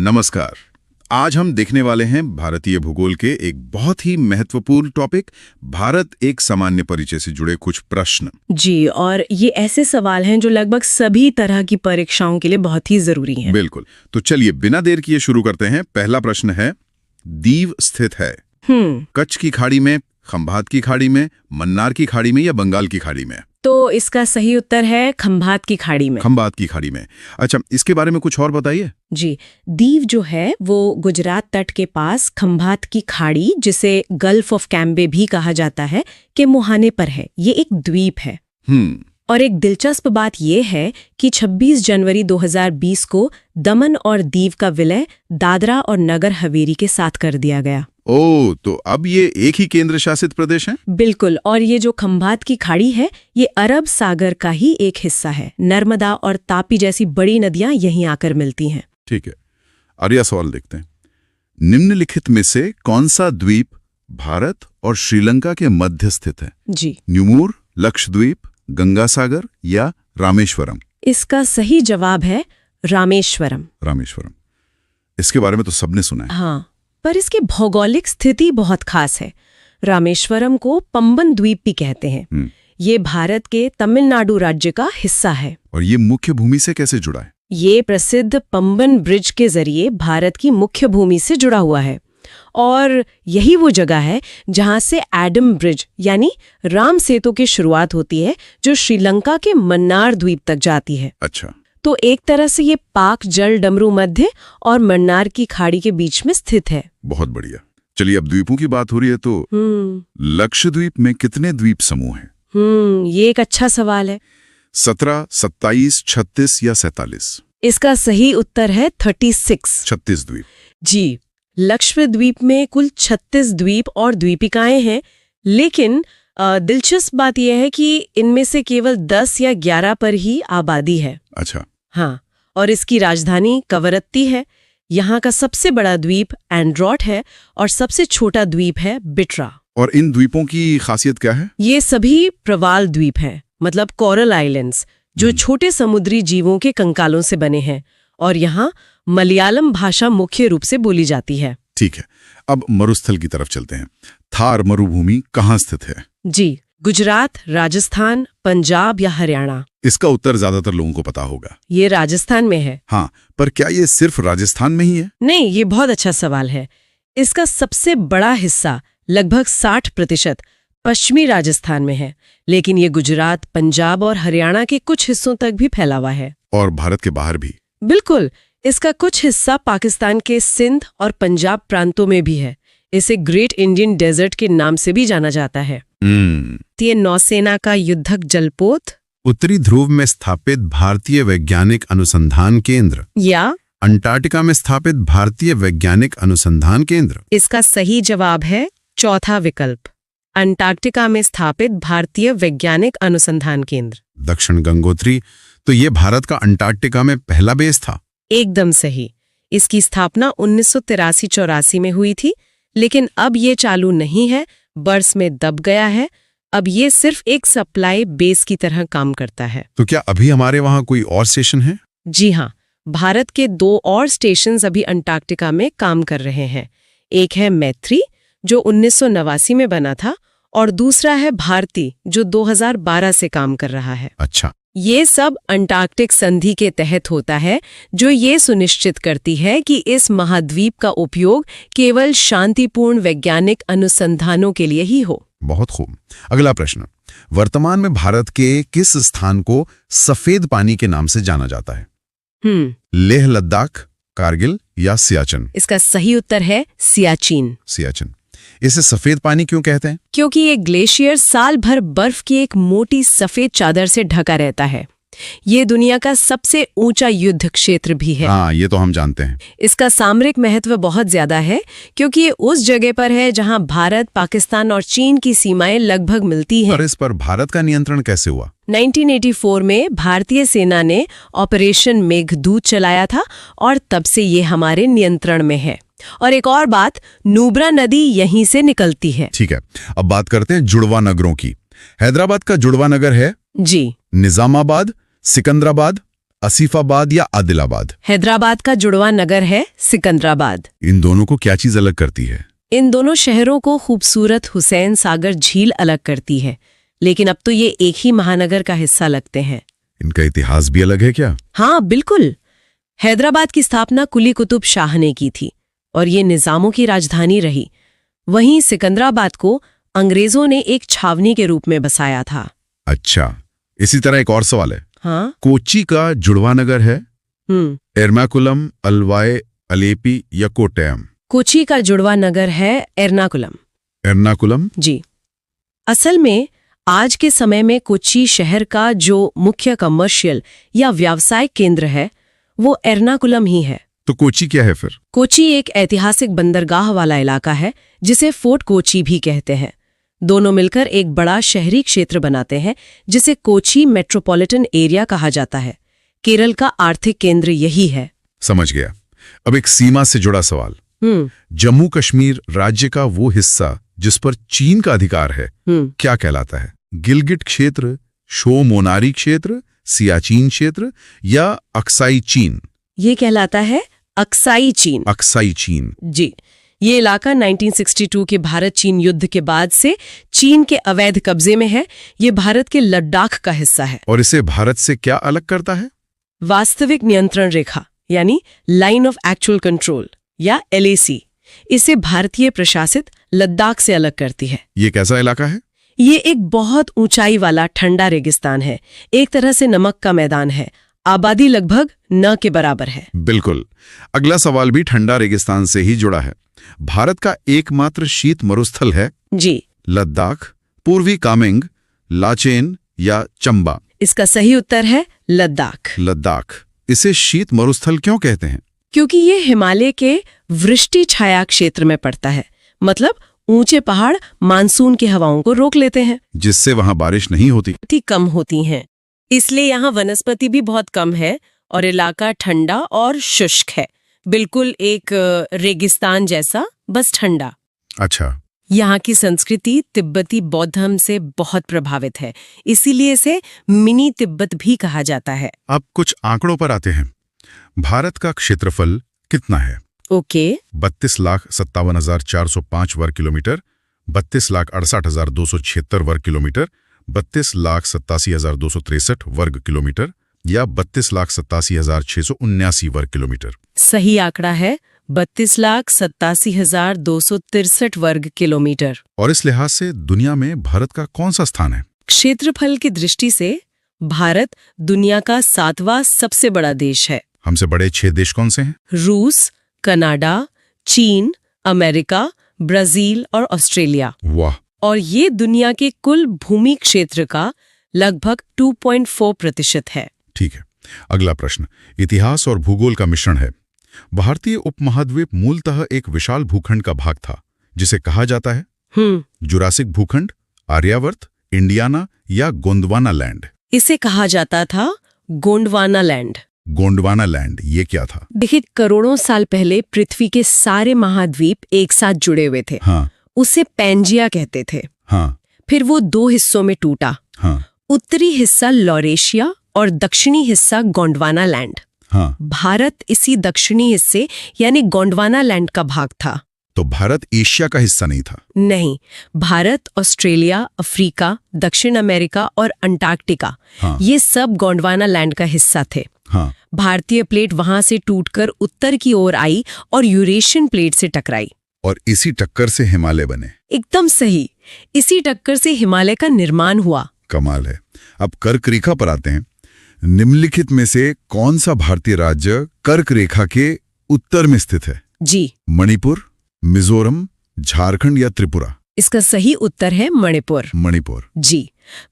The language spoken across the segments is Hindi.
नमस्कार। आज हम देखने वाले हैं भारतीय भूगोल के एक बहुत ही महत्वपूर्ण टॉपिक, भारत एक सामान्य परिचय से जुड़े कुछ प्रश्न। जी, और ये ऐसे सवाल हैं जो लगभग सभी तरह की परीक्षाओं के लिए बहुत ही जरूरी हैं। बिल्कुल। तो चलिए बिना देर किए शुरू करते हैं। पहला प्रश्न है, दीव स्थित है कच्छ की खाड़ी में, खंभात की खाड़ी में, मन्नार की खाड़ी में या बंगाल की खाड़ी में? तो इसका सही उत्तर है खंभात की खाड़ी में। खंभात की खाड़ी में। अच्छा, इसके बारे में कुछ और बताइए। जी, दीव जो है वो गुजरात तट के पास खंभात की खाड़ी, जिसे गल्फ ऑफ कैम्बे भी कहा जाता है, के मुहाने पर है। ये एक द्वीप है। और एक दिलचस्प बात यह है कि 26 जनवरी 2020 को दमन और दीव का विलय दादरा और नगर हवेली के साथ कर दिया गया। ओह, तो अब ये एक ही केंद्र शासित प्रदेश है? बिल्कुल। और ये जो खंभात की खाड़ी है, ये अरब सागर का ही एक हिस्सा है। नर्मदा और तापी जैसी बड़ी नदियां यहीं आकर मिलती हैं। ठीक है। अगला सवाल देखते हैं। निम्नलिखित में से कौन सा द्वीप भारत और श्रीलंका के मध्य स्थित है? जी, न्यूमूर, लक्षद्वीप, गंगासागर या रामेश्वरम? इसका सही जवाब है रामेश्वरम। रामेश्वरम। इसके बारे में तो सबने सुना है। हाँ, पर इसकी भौगोलिक स्थिति बहुत खास है। रामेश्वरम को पंबन द्वीप भी कहते हैं। ये भारत के तमिलनाडु राज्य का हिस्सा है। और ये मुख्य भूमि से कैसे जुड़ा है? ये प्रसिद्ध पंबन ब्रिज के जरिए भारत की मुख्य भूमि से जुड़ा हुआ है। और यही वो जगह है जहां से एडम ब्रिज यानी राम सेतु की शुरुआत होती है, जो श्रीलंका के मन्नार द्वीप तक जाती है। अच्छा। तो एक तरह से ये पाक जल डमरू मध्य और मन्नार की खाड़ी के बीच में स्थित है। बहुत बढ़िया। चलिए, अब द्वीपों की बात हो रही है तो लक्षद्वीप में कितने द्वीप समूह हैं? ये एक अच्छा सवाल है। 17, 27, 36 या 47? इसका सही उत्तर है 36। 36 द्वीप। जी, लक्षद्वीप में कुल 36 द्वीप और द्वीपिकाएं हैं, लेकिन दिलचस्प बात यह है कि इनमें से केवल 10 या 11 पर ही आबादी है। अच्छा। हाँ, और इसकी राजधानी कवरत्ती है। यहाँ का सबसे बड़ा द्वीप एंड्रोट है और सबसे छोटा द्वीप है बिट्रा। और इन द्वीपों की खासियत क्या है? ये सभी प्रवाल द्वीप हैं, मतलब कोरल आइलैंड्स, जो छोटे समुद्री जीवों के कंकालों से बने हैं। और यहाँ मलयालम भाषा मुख्य रूप से बोली जाती है। ठीक है, अब मरुस्थल की तरफ चलते हैं। थार मरुभूमि कहाँ स्थित है? जी, गुजरात, राजस्थान, पंजाब या हरियाणा? इसका उत्तर ज्यादातर लोगों को पता होगा। ये राजस्थान में है। हाँ, पर क्या ये सिर्फ राजस्थान में ही है? नहीं, ये बहुत अच्छा सवाल है। इसका सबसे बड़ा हिस्सा, लगभग 60%, पश्चिमी राजस्थान में है, लेकिन ये गुजरात, पंजाब और हरियाणा के कुछ हिस्सों तक भी फैला हुआ है। और भारत के बाहर भी? बिल्कुल। इसका कुछ हिस्सा पाकिस्तान के सिंध और पंजाब प्रांतों में भी है। इसे ग्रेट इंडियन डेजर्ट के नाम से भी जाना जाता है। ये नौसेना का युद्धक जलपोत, उत्तरी ध्रुव में स्थापित भारतीय वैज्ञानिक अनुसंधान केंद्र या अंटार्कटिका में स्थापित भारतीय वैज्ञानिक अनुसंधान केंद्र? इसका सही जवाब है चौथा विकल्प, अंटार्कटिका में स्थापित भारतीय वैज्ञानिक अनुसंधान केंद्र। दक्षिण गंगोत्री, तो ये भारत का अंटार्कटिका में पहला बेस था? एकदम सही। इसकी स्थापना 1983-84 में हुई थी, लेकिन अब ये चालू नहीं है, बर्फ में दब गया है। अब ये सिर्फ एक सप्लाई बेस की तरह काम करता है। तो क्या अभी हमारे वहाँ कोई और स्टेशन है? जी हाँ, भारत के 2 और स्टेशंस अभी अंटार्कटिका में काम कर रहे हैं। एक है मैत्री, जो 1989 में बना था, और दूसरा है भारती, जो 2012 से काम कर रहा है। अच्छा। ये सब अंटार्कटिक संधि के तहत होता है, जो ये सुनिश्चित करती है कि इस महाद्वीप का उपयोग केवल शांतिपूर्ण वैज्ञानिक अनुसंधानों के लिए ही हो। बहुत खूब। अगला प्रश्न, वर्तमान में भारत के किस स्थान को सफेद पानी के नाम से जाना जाता है? लेह लद्दाख, कारगिल या सियाचिन? इसका सही उत्तर है सियाचिन। सियाचिन। इसे सफेद पानी क्यों कहते हैं? क्योंकि ये ग्लेशियर साल भर बर्फ की एक मोटी सफेद चादर से ढका रहता है। ये दुनिया का सबसे ऊंचा युद्ध क्षेत्र भी है। हाँ, ये तो हम जानते हैं। इसका सामरिक महत्व बहुत ज्यादा है, क्योंकि ये उस जगह पर है जहां भारत, पाकिस्तान और चीन की सीमाएं लगभग मिलती हैं। पर इस पर भारत का नियंत्रण कैसे हुआ? 1984 में भारतीय सेना ने ऑपरेशन मेघदूत चलाया था, और तब से ये हमारे नियंत्रण में है। और एक और बात, नुब्रा नदी यहीं से निकलती है। ठीक है, अब बात करते हैं जुड़वा नगरों की। हैदराबाद का जुड़वा नगर है जी, निजामाबाद, सिकंदराबाद, आसिफाबाद या आदिलाबाद? हैदराबाद का जुड़वा नगर है सिकंदराबाद। इन दोनों को क्या चीज अलग करती है? इन दोनों शहरों को खूबसूरत हुसैन सागर झील अलग करती है, लेकिन अब तो ये एक ही महानगर का हिस्सा लगते हैं। इनका इतिहास भी अलग है क्या? हाँ बिल्कुल। हैदराबाद की स्थापना कुली कुतुब शाह ने की थी और ये निजामों की राजधानी रही। वहीं सिकंदराबाद को अंग्रेजों ने एक छावनी के रूप में बसाया था। अच्छा, इसी तरह एक और सवाल है। हाँ। कोच्चि का जुड़वा नगर है एर्नाकुलम, अलवाय, अलेपी या कोट्टयम? कोच्चि का जुड़वा नगर है एर्नाकुलम। एर्नाकुलम? जी। असल में आज के समय में कोच्चि शहर का जो मुख्य कमर्शियल या व्यावसायिक केंद्र है वो एर्नाकुलम ही है। तो कोच्चि क्या है फिर? कोच्चि एक ऐतिहासिक बंदरगाह वाला इलाका है जिसे फोर्ट कोच्चि भी कहते हैं। दोनों मिलकर एक बड़ा शहरी क्षेत्र बनाते हैं जिसे कोच्चि मेट्रोपॉलिटन एरिया कहा जाता है। केरल का आर्थिक केंद्र यही है। समझ गया। अब एक सीमा से जुड़ा सवाल। जम्मू कश्मीर राज्य का वो हिस्सा जिस पर चीन का अधिकार है क्या कहलाता है? गिलगिट क्षेत्र, शोमोनारी क्षेत्र, सियाचिन क्षेत्र या अक्साई चीन? ये कहलाता है अक्साई चीन। अक्साई चीन। जी। ये इलाका 1962 के भारत चीन युद्ध के बाद से चीन के अवैध कब्जे में है। ये भारत के लद्दाख का हिस्सा है। और इसे भारत से क्या अलग करता है? वास्तविक नियंत्रण रेखा यानी लाइन ऑफ एक्चुअल कंट्रोल या LAC इसे भारतीय प्रशासित लद्दाख से अलग करती है। ये कैसा इलाका है? ये एक बहुत ऊंचाई वाला ठंडा रेगिस्तान है। एक तरह से नमक का मैदान है। आबादी लगभग न के बराबर है। बिल्कुल। अगला सवाल भी ठंडा रेगिस्तान से ही जुड़ा है। भारत का एकमात्र शीत मरुस्थल है जी लद्दाख, पूर्वी कामेंग, लाचेन या चंबा? इसका सही उत्तर है लद्दाख। लद्दाख। इसे शीत मरुस्थल क्यों कहते हैं? क्योंकि ये हिमालय के वृष्टि छाया क्षेत्र में पड़ता है। मतलब ऊंचे पहाड़ मानसून की हवाओं को रोक लेते हैं, जिससे वहां बारिश नहीं होती। कम होती हैं। इसलिए यहाँ वनस्पति भी बहुत कम है और इलाका ठंडा और शुष्क है। बिल्कुल एक रेगिस्तान जैसा, बस ठंडा। अच्छा। यहाँ की संस्कृति तिब्बती बौद्ध धर्म से बहुत प्रभावित है, इसीलिए इसे मिनी तिब्बत भी कहा जाता है। अब कुछ आंकड़ों पर आते हैं। भारत का क्षेत्रफल कितना है? ओके। 32,57,405 वर्ग किलोमीटर, 32,68,276 वर्ग किलोमीटर, 32,87,263 वर्ग किलोमीटर या 32,87,679 वर्ग किलोमीटर? सही आंकड़ा है 32,87,263 वर्ग किलोमीटर। और इस लिहाज से दुनिया में भारत का कौन सा स्थान है? क्षेत्रफल की दृष्टि से भारत दुनिया का 7वां सबसे बड़ा देश है। हमसे बड़े 6 देश कौन से हैं? रूस, कनाडा, चीन, अमेरिका, ब्राजील और ऑस्ट्रेलिया। वाह। और ये दुनिया के कुल भूमि क्षेत्र का लगभग 2.4% है। ठीक है। अगला प्रश्न इतिहास और भूगोल का मिश्रण है। भारतीय उपमहाद्वीप मूलतः एक विशाल भूखंड का भाग था जिसे कहा जाता है जुरासिक भूखंड, आर्यावर्त, इंडियाना या गोंडवाना लैंड? इसे कहा जाता था गोंडवाना लैंड। गोंडवाना लैंड ये क्या था? देखिए, करोड़ों साल पहले पृथ्वी के सारे महाद्वीप एक साथ जुड़े हुए थे। हाँ। उसे पैंजिया कहते थे। हाँ। फिर वो 2 हिस्सों में टूटा। हाँ। उत्तरी हिस्सा लॉरेशिया और दक्षिणी हिस्सा गोंडवाना लैंड। हाँ। भारत इसी दक्षिणी हिस्से यानी गोंडवाना लैंड का भाग था। तो भारत एशिया का हिस्सा नहीं था? नहीं, भारत, ऑस्ट्रेलिया, अफ्रीका, दक्षिण अमेरिका और अंटार्कटिका ये सब गोंडवाना लैंड का हिस्सा थे। हाँ। भारतीय प्लेट वहां से टूटकर उत्तर की ओर आई और यूरेशियन प्लेट से टकराई। और इसी टक्कर से हिमालय बने? एकदम सही। इसी टक्कर से हिमालय का निर्माण हुआ। कमाल है। अब कर्क रेखा पर आते हैं। निम्नलिखित में से कौन सा भारतीय राज्य कर्क रेखा के उत्तर में स्थित है? जी। मणिपुर, मिजोरम, झारखंड या त्रिपुरा? इसका सही उत्तर है मणिपुर। मणिपुर। जी।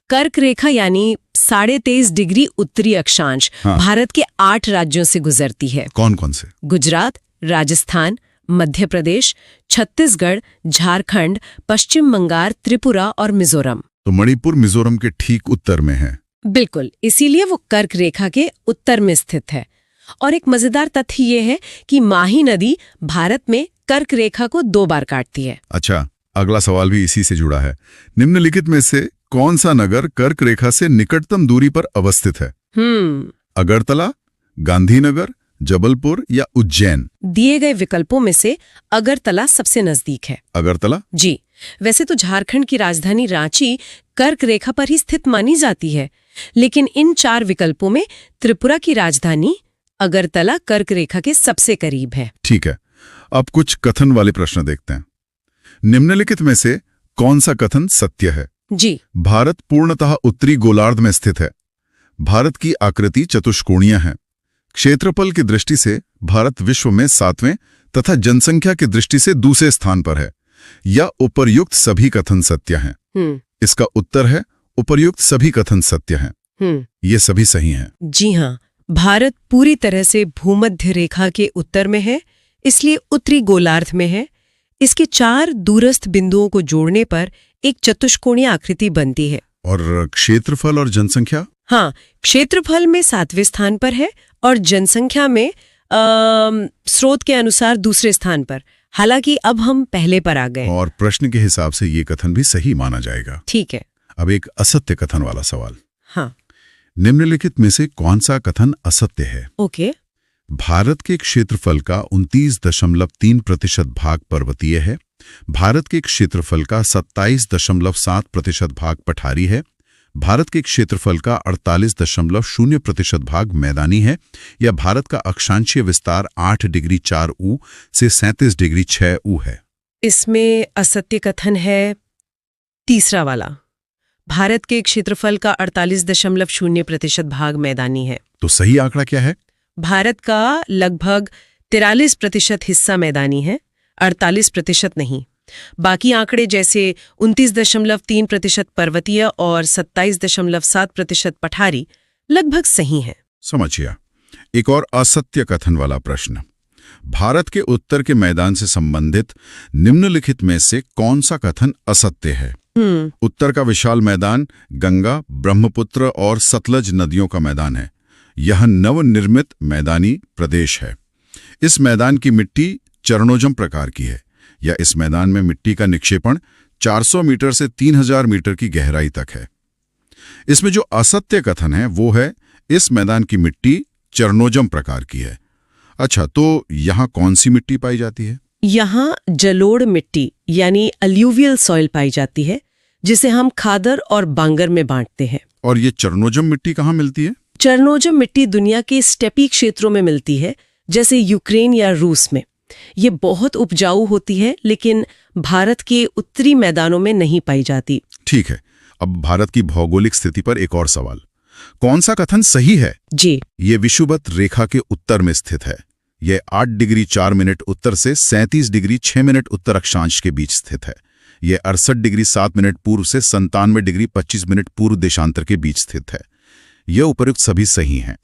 कर्क रेखा यानी 23.5 डिग्री उत्तरी अक्षांश भारत के 8 राज्यों से गुजरती है। कौन कौन से? गुजरात, राजस्थान, मध्य प्रदेश, छत्तीसगढ़, झारखंड, पश्चिम बंगाल, त्रिपुरा और मिजोरम। तो मणिपुर मिजोरम के ठीक उत्तर में है। बिल्कुल, इसीलिए वो कर्क रेखा के उत्तर में स्थित है। और एक मजेदार तथ्य ये है कि माही नदी भारत में कर्क रेखा को 2 बार काटती है। अच्छा, अगला सवाल भी इसी से जुड़ा है। निम्नलिखित में से कौन सा नगर कर्क रेखा से निकटतम दूरी पर अवस्थित है? अगरतला, गांधीनगर, जबलपुर या उज्जैन? दिए गए विकल्पों में से अगरतला सबसे नजदीक है। अगरतला? जी। वैसे तो झारखंड की राजधानी रांची कर्क रेखा पर ही स्थित मानी जाती है, लेकिन इन 4 विकल्पों में त्रिपुरा की राजधानी अगरतला कर्क रेखा के सबसे करीब है। ठीक है, अब कुछ कथन वाले प्रश्न देखते हैं। निम्नलिखित में से कौन सा कथन सत्य है? जी। भारत पूर्णतः उत्तरी गोलार्ध में स्थित है। भारत की आकृति चतुष्कोणीय है। क्षेत्रफल की दृष्टि से भारत विश्व में 7वें तथा जनसंख्या की दृष्टि से दूसरे स्थान पर है। या उपर्युक्त सभी कथन सत्य हैं? इसका उत्तर है उपर्युक्त सभी कथन सत्य हैं। ये सभी सही हैं। जी हाँ, भारत पूरी तरह से भूमध्य रेखा के उत्तर में है, इसलिए उत्तरी गोलार्ध में है। इसके 4 दूरस्थ बिंदुओं को जोड़ने पर एक चतुष्कोणीय आकृति बनती है। और क्षेत्रफल और जनसंख्या? हाँ, क्षेत्रफल में 7वें स्थान पर है और जनसंख्या में स्रोत के अनुसार दूसरे स्थान पर। हालांकि अब हम पहले पर आ गए। और प्रश्न के हिसाब से ये कथन भी सही माना जाएगा। ठीक है। अब एक असत्य कथन वाला सवाल। हाँ। निम्नलिखित में से कौन सा कथन असत्य है? ओके। भारत के क्षेत्रफल का 29.3% भाग पर्वतीय है। भारत के क्षेत्रफल का 27.7% भाग पठारी है। भारत के क्षेत्रफल का 48.0% भाग मैदानी है। या भारत का अक्षांशीय विस्तार 8 डिग्री 4 ऊ से 37 डिग्री 6 ऊ है। इसमें असत्य कथन है तीसरा वाला। भारत के क्षेत्रफल का 48.0% भाग मैदानी है। तो सही आंकड़ा क्या है? भारत का लगभग 43% हिस्सा मैदानी है, 48% नहीं। बाकी आंकड़े जैसे 29.3% पर्वतीय और 27.7% पठारी लगभग सही हैं। समझिए। एक और असत्य कथन वाला प्रश्न। भारत के उत्तर के मैदान से संबंधित निम्नलिखित में से कौन सा कथन असत्य है? उत्तर का विशाल मैदान गंगा, ब्रह्मपुत्र और सतलज नदियों का मैदान है। यह नवनिर्मित मैदानी प्रदेश है। इस मैदान की मिट्टी चरणोजम प्रकार की है। या इस मैदान में मिट्टी का निक्षेपण 400 मीटर से 3000 मीटर की गहराई तक है। इसमें जो असत्य कथन है वो है इस मैदान की मिट्टी चरणोजम प्रकार की है। अच्छा, तो यहाँ कौन सी मिट्टी पाई जाती है? यहाँ जलोढ़ मिट्टी यानी अल्यूवियल सॉइल पाई जाती है, जिसे हम खादर और बांगर में बांटते हैं। और ये चरणोजम मिट्टी कहाँ मिलती है? चरणोजम मिट्टी दुनिया के स्टेपी क्षेत्रों में मिलती है, जैसे यूक्रेन या रूस में। ये बहुत उपजाऊ होती है, लेकिन भारत के उत्तरी मैदानों में नहीं पाई जाती। ठीक है, अब भारत की भौगोलिक स्थिति पर एक और सवाल। कौन सा कथन सही है? जी। ये विषुवत रेखा के उत्तर में स्थित है। यह 8 डिग्री 4 मिनट उत्तर से 37 डिग्री 6 मिनट उत्तर अक्षांश के बीच स्थित है। यह 68 डिग्री 7 मिनट पूर्व से 97 डिग्री 25 मिनट पूर्व देशांतर के बीच स्थित है। यह उपर्युक्त सभी सही हैं।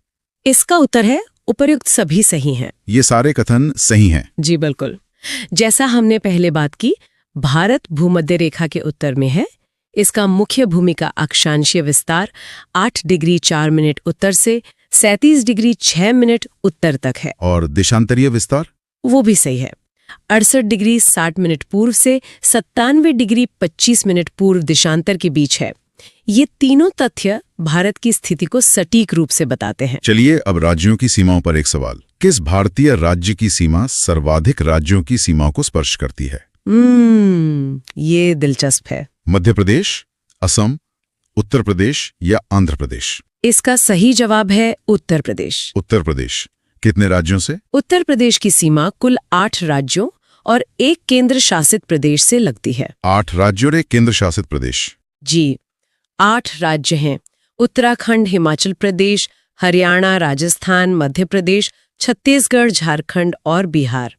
इसका उत्तर है उपर्युक्त सभी सही हैं। ये सारे कथन सही हैं। जी बिल्कुल। जैसा हमने पहले बात की, भारत भूमध्य रेखा के उत्तर में है। इसका मुख्य भूमि का अक्षांशीय विस्तार 8 डिग्री 4 मिनट उत्तर से 37 डिग्री 6 मिनट उत्तर तक है। और देशांतरीय विस्तार? वो भी सही है। 68 डिग्री 60 मिनट पूर्व से 97 डिग्री 25 मिनट पूर्व देशांतर के बीच है। ये तीनों तथ्य भारत की स्थिति को सटीक रूप से बताते हैं। चलिए अब राज्यों की सीमाओं पर एक सवाल। किस भारतीय राज्य की सीमा सर्वाधिक राज्यों की सीमाओं को स्पर्श करती है? ये दिलचस्प है। मध्य प्रदेश, असम, उत्तर प्रदेश या आंध्र प्रदेश? इसका सही जवाब है उत्तर प्रदेश। उत्तर प्रदेश कितने राज्यों से? उत्तर प्रदेश की सीमा कुल 8 राज्यों और एक केंद्र शासित प्रदेश से लगती है। 8 राज्यों और एक केंद्र शासित प्रदेश? जी, 8 राज्य हैं। उत्तराखंड, हिमाचल प्रदेश, हरियाणा, राजस्थान, मध्य प्रदेश, छत्तीसगढ़, झारखंड और बिहार।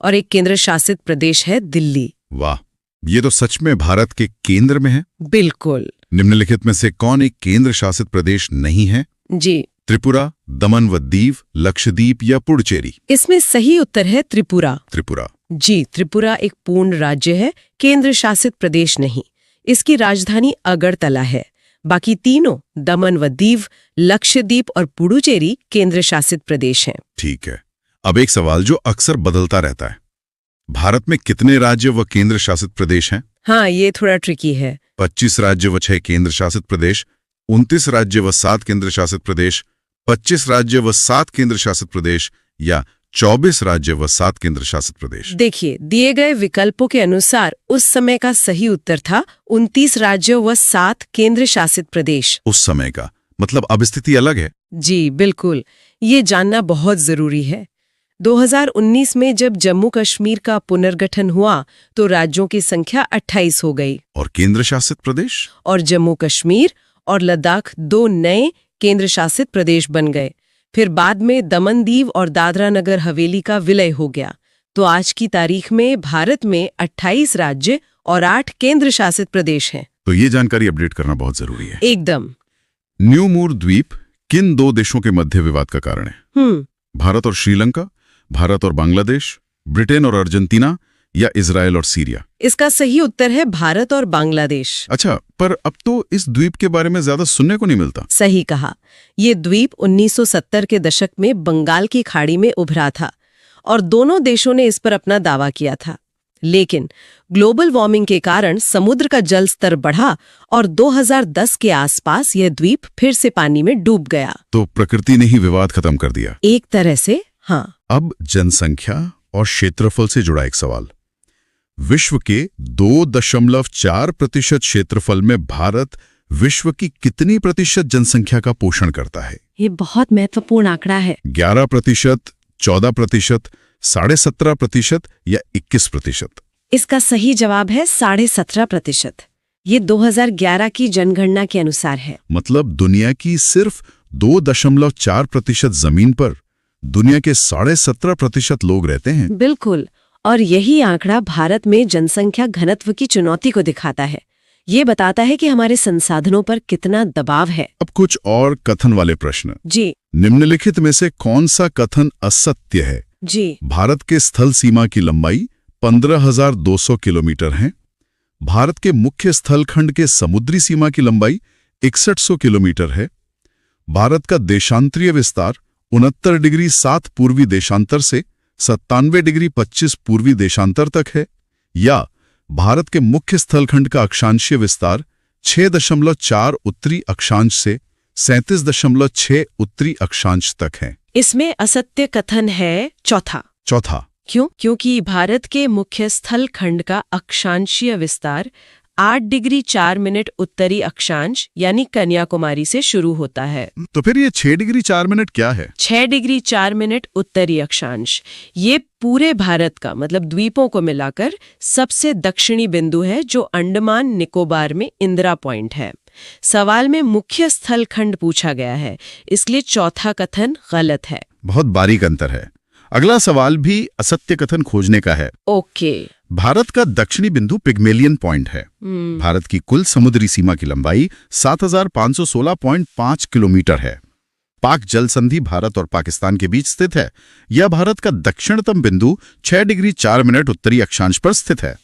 और एक केंद्र शासित प्रदेश है दिल्ली। वाह, ये तो सच में भारत के केंद्र में है। बिल्कुल। निम्नलिखित में से कौन एक केंद्र शासित प्रदेश नहीं है? जी। त्रिपुरा, दमन व दीव, लक्षद्वीप या पुडुचेरी? इसमें सही उत्तर है त्रिपुरा। त्रिपुरा। जी, त्रिपुरा एक पूर्ण राज्य है, केंद्र शासित प्रदेश नहीं। इसकी राजधानी अगरतला है। बाकी तीनों दमन व दीव, लक्षद्वीप और पुडुचेरी केंद्र शासित प्रदेश हैं। ठीक है, अब एक सवाल जो अक्सर बदलता रहता है। भारत में कितने राज्य व केंद्र शासित प्रदेश हैं? हाँ, ये थोड़ा ट्रिकी है। 25 राज्य व 6 केंद्र शासित प्रदेश, 29 राज्य व 7 केंद्र शासित प्रदेश, 25 राज्य व 7 केंद्र शासित प्रदेश या 24 राज्य व 7 केंद्र शासित प्रदेश? देखिए, दिए गए विकल्पों के अनुसार उस समय का सही उत्तर था 29 राज्यों व 7 केंद्र शासित प्रदेश। उस समय का मतलब अब स्थिति अलग है। जी बिल्कुल, ये जानना बहुत जरूरी है। 2019 में जब जम्मू कश्मीर का पुनर्गठन हुआ तो राज्यों की संख्या 28 हो गई और केंद्र शासित प्रदेश? और जम्मू कश्मीर और लद्दाख 2 नए केंद्र शासित प्रदेश बन गए। फिर बाद में दमन दीव और दादरा नगर हवेली का विलय हो गया। तो आज की तारीख में भारत में 28 राज्य और 8 केंद्र शासित प्रदेश हैं। तो ये जानकारी अपडेट करना बहुत जरूरी है। एकदम। न्यू मूर द्वीप किन 2 देशों के मध्य विवाद का कारण है? भारत और श्रीलंका, भारत और बांग्लादेश, ब्रिटेन और अर्जेंटीना या इजराइल और सीरिया? इसका सही उत्तर है भारत और बांग्लादेश। अच्छा, पर अब तो इस द्वीप के बारे में ज्यादा सुनने को नहीं मिलता। सही कहा। ये द्वीप 1970 के दशक में बंगाल की खाड़ी में उभरा था और दोनों देशों ने इस पर अपना दावा किया था। लेकिन ग्लोबल वार्मिंग के कारण समुद्र का जल स्तर बढ़ा और 2010 के आसपास यह द्वीप फिर से पानी में डूब गया। तो प्रकृति ने ही विवाद खत्म कर दिया। एक तरह से, हाँ। अब जनसंख्या और क्षेत्रफल से जुड़ा एक सवाल। विश्व के 2.4% क्षेत्रफल में भारत विश्व की कितनी प्रतिशत जनसंख्या का पोषण करता है? ये बहुत महत्वपूर्ण आंकड़ा है। 11%, 14%, 17.5% या 21%? इसका सही जवाब है 17.5%। ये 2011 की जनगणना के अनुसार है। मतलब दुनिया की सिर्फ 2.4% जमीन पर दुनिया के 17.5% लोग रहते हैं। बिल्कुल, और यही आंकड़ा भारत में जनसंख्या घनत्व की चुनौती को दिखाता है। ये बताता है कि हमारे संसाधनों पर कितना दबाव है। अब कुछ और कथन वाले प्रश्न। जी। निम्नलिखित में से कौन सा कथन असत्य है? जी। भारत के स्थल सीमा की लंबाई 15,200 किलोमीटर है। भारत के मुख्य स्थलखंड के समुद्री सीमा की लंबाई 6100 किलोमीटर है। भारत का देशांतरीय विस्तार 69 डिग्री 7 पूर्वी देशांतर से 97 डिग्री 25 पूर्वी देशांतर तक है। या भारत के मुख्य स्थलखंड का अक्षांशीय विस्तार 6.4 उत्तरी अक्षांश से 37.6 उत्तरी अक्षांश तक है। इसमें असत्य कथन है चौथा। क्यों? क्योंकि भारत के मुख्य स्थल खंड का अक्षांशीय विस्तार 8 डिग्री 4 मिनट उत्तरी अक्षांश यानी कन्याकुमारी से शुरू होता है। तो फिर ये 6 डिग्री 4 मिनट क्या है? 6 डिग्री 4 मिनट उत्तरी अक्षांश ये पूरे भारत का मतलब द्वीपों को मिलाकर सबसे दक्षिणी बिंदु है, जो अंडमान निकोबार में इंदिरा पॉइंट है। सवाल में मुख्य स्थल खंड पूछा गया है, इसलिए चौथा कथन गलत है। बहुत बारीक अंतर है। अगला सवाल भी असत्य कथन खोजने का है। ओके। भारत का दक्षिणी बिंदु पिग्मेलियन पॉइंट है। भारत की कुल समुद्री सीमा की लंबाई 7516.5 किलोमीटर है। पाक जल संधि भारत और पाकिस्तान के बीच स्थित है। यह भारत का दक्षिणतम बिंदु 6 डिग्री 4 मिनट उत्तरी अक्षांश पर स्थित है।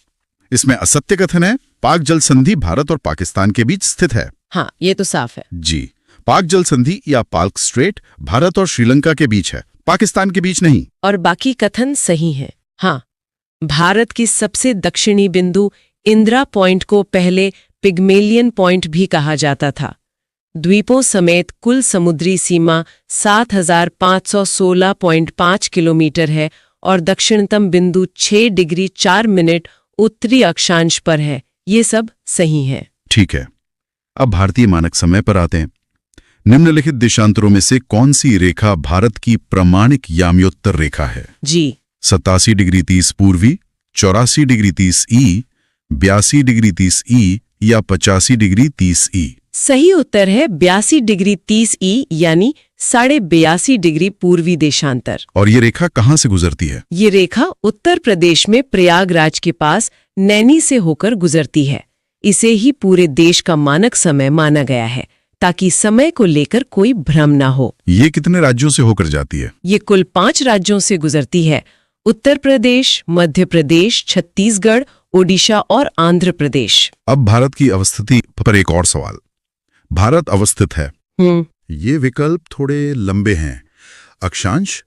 इसमें असत्य कथन है पाक जल संधि भारत और पाकिस्तान के बीच स्थित है। हाँ, ये तो साफ है। जी, पाक जल संधि या पाक स्ट्रेट भारत और श्रीलंका के बीच है, पाकिस्तान के बीच नहीं। और बाकी कथन सही है। हाँ, भारत की सबसे दक्षिणी बिंदु इंदिरा पॉइंट को पहले पिग्मेलियन पॉइंट भी कहा जाता था। द्वीपों समेत कुल समुद्री सीमा 7516.5 किलोमीटर है और दक्षिणतम बिंदु 6 डिग्री 4 मिनट उत्तरी अक्षांश पर है। ये सब सही है। ठीक है, अब भारतीय मानक समय पर आते हैं। निम्नलिखित देशांतरों में से कौन सी रेखा भारत की प्रामाणिक याम्योत्तर रेखा है? जी। 87 डिग्री 30 पूर्वी, 84 डिग्री 30 ई, 82 डिग्री 30 ई या 85 डिग्री 30 ई? सही उत्तर है 82 डिग्री 30 ई यानी 82.5 डिग्री पूर्वी देशांतर। और ये रेखा कहाँ से गुजरती है? ये रेखा उत्तर प्रदेश में प्रयागराज के पास नैनी से होकर गुजरती है। इसे ही पूरे देश का मानक समय माना गया है ताकि समय को लेकर कोई भ्रम ना हो। ये कितने राज्यों से होकर जाती है? ये कुल 5 राज्यों से गुजरती है। उत्तर प्रदेश, मध्य प्रदेश, छत्तीसगढ़, ओडिशा और आंध्र प्रदेश। अब भारत की अवस्थिति पर एक और सवाल। भारत अवस्थित है। ये विकल्प थोड़े लंबे हैं। अक्षांश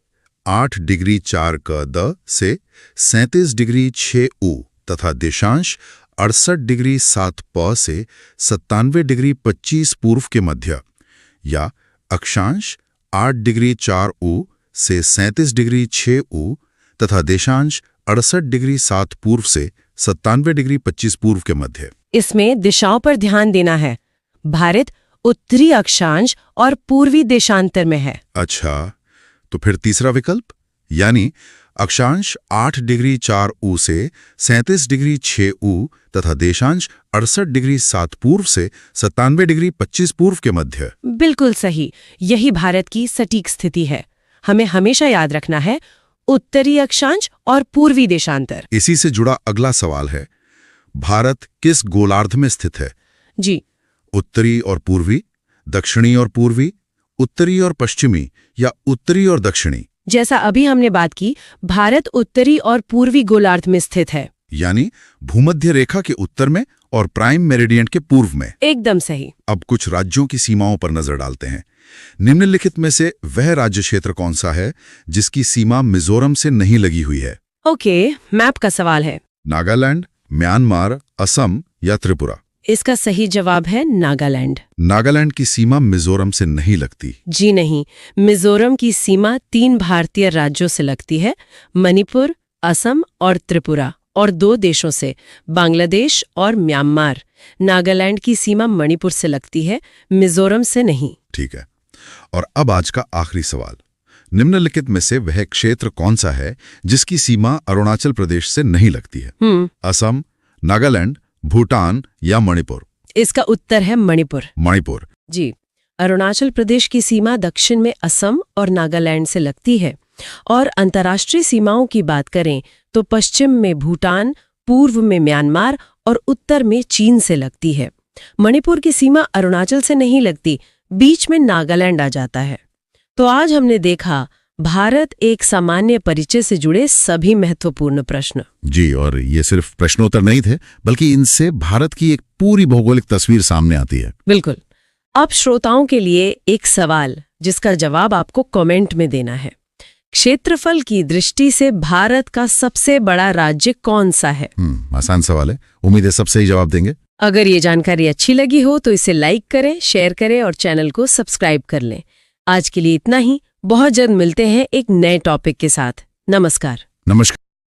8 डिग्री 4 क द से 37 डिग्री 6 उ तथा देशांश 68 डिग्री 7 प से 97 डिग्री 25 पूर्व के मध्य, या अक्षांश 8 डिग्री 4 ऊ से 37 डिग्री 6 ऊ तथा देशांश 68 डिग्री 7 पूर्व से 97 डिग्री 25 पूर्व के मध्य। इसमें दिशाओं पर ध्यान देना है। भारत उत्तरी अक्षांश और पूर्वी देशांतर में है। अच्छा, तो फिर तीसरा विकल्प यानी अक्षांश 8 डिग्री 4 ऊ से 37 डिग्री 6 ऊ तथा देशांश 68 डिग्री 7 पूर्व से 97 डिग्री 25 पूर्व के मध्य। बिल्कुल सही, यही भारत की सटीक स्थिति है। हमें हमेशा याद रखना है उत्तरी अक्षांश और पूर्वी देशांतर। इसी से जुड़ा अगला सवाल है, भारत किस गोलार्ध में स्थित है? जी, उत्तरी और पूर्वी, दक्षिणी और पूर्वी, उत्तरी और पश्चिमी या उत्तरी और दक्षिणी? जैसा अभी हमने बात की, भारत उत्तरी और पूर्वी गोलार्ध में स्थित है। यानी भूमध्य रेखा के उत्तर में और प्राइम मेरिडियन के पूर्व में। एकदम सही। अब कुछ राज्यों की सीमाओं पर नजर डालते हैं। निम्नलिखित में से वह राज्य क्षेत्र कौन सा है जिसकी सीमा मिजोरम से नहीं लगी हुई है? ओके, मैप का सवाल है। नागालैंड, म्यांमार, असम या त्रिपुरा? इसका सही जवाब है नागालैंड। नागालैंड की सीमा मिजोरम से नहीं लगती। जी नहीं, मिजोरम की सीमा 3 भारतीय राज्यों से लगती है, मणिपुर, असम और त्रिपुरा, और 2 देशों से, बांग्लादेश और म्यांमार। नागालैंड की सीमा मणिपुर से लगती है, मिजोरम से नहीं। ठीक है, और अब आज का आखिरी सवाल, निम्नलिखित में से वह क्षेत्र कौन सा है जिसकी सीमा अरुणाचल प्रदेश से नहीं लगती है? असम, नागालैंड, भूटान या मणिपुर? इसका उत्तर है मणिपुर। मणिपुर। जी, अरुणाचल प्रदेश की सीमा दक्षिण में असम और नागालैंड से लगती है, और अंतर्राष्ट्रीय सीमाओं की बात करें तो पश्चिम में भूटान, पूर्व में म्यांमार और उत्तर में चीन से लगती है। मणिपुर की सीमा अरुणाचल से नहीं लगती, बीच में नागालैंड आ जाता है। तो आज हमने देखा भारत एक सामान्य परिचय से जुड़े सभी महत्वपूर्ण प्रश्न। जी, और ये सिर्फ प्रश्नोत्तर नहीं थे, बल्कि इनसे भारत की एक पूरी भौगोलिक तस्वीर सामने आती है। बिल्कुल। अब श्रोताओं के लिए एक सवाल जिसका जवाब आपको कमेंट में देना है। क्षेत्रफल की दृष्टि से भारत का सबसे बड़ा राज्य कौन सा है? आसान सवाल है, उम्मीद है सब सही जवाब देंगे। अगर ये जानकारी अच्छी लगी हो तो इसे लाइक करें, शेयर करें और चैनल को सब्सक्राइब कर लें। आज के लिए इतना ही। बहुत जल्द मिलते हैं एक नए टॉपिक के साथ। नमस्कार। नमस्कार।